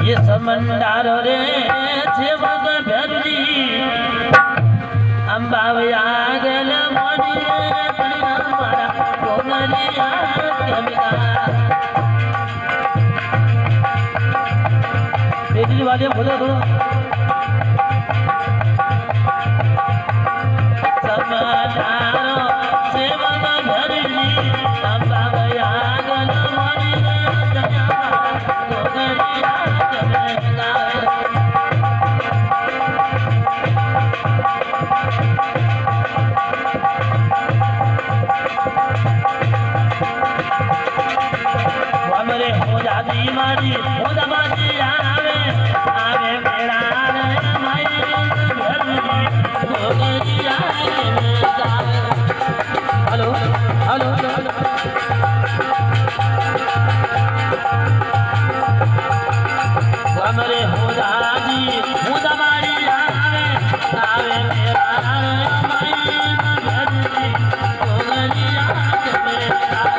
ये समंदार रे सेवक भरजी अंबावया गल मोड़ी मारा कोमलिया केमिका बेटी वाले बोलो थोड़ा समंदार सेवक भरजी अंबावया गल मोड़ी हमरे हो जाती मारी हो दबाजी आवे आवे मेरा रे माई गोगरिया के गावे हेलो हेलो हमरे हो जाती हो दबाजी आवे आवे मेरा रे माई गोगरिया के गावे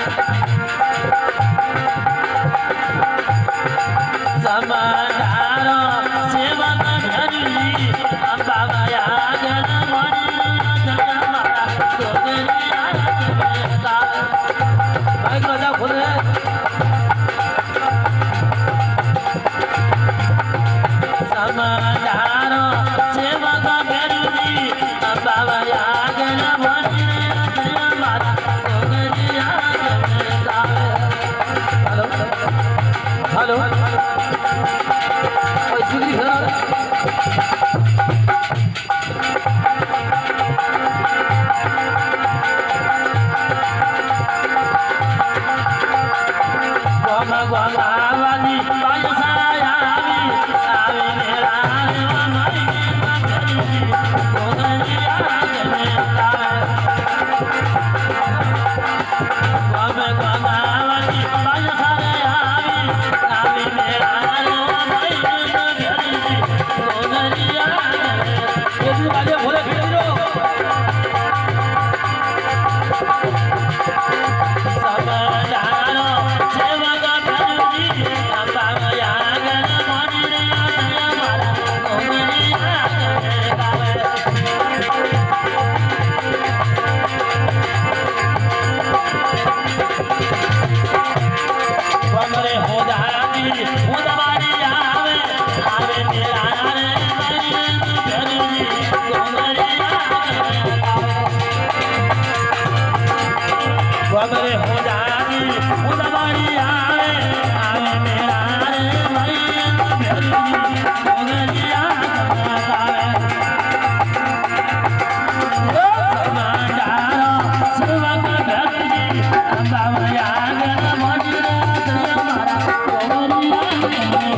समंदारो सेवक भरजी अंबावया गल मोड़ी मारा कोमलिया केमिका भाई मजा खोल रहे समंदारो सेवक भरजी अंबावया गल मोड़ी मारा कोमलिया केमिका हेलो हेलो हमरे हो जाती हो दबाजी आवे आवे मेरा रे माई गोगरिया के गावे समंदारो सेवक भरजी अंबावया गल मोड़ी मारा कोमलिया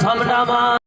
સામડામાં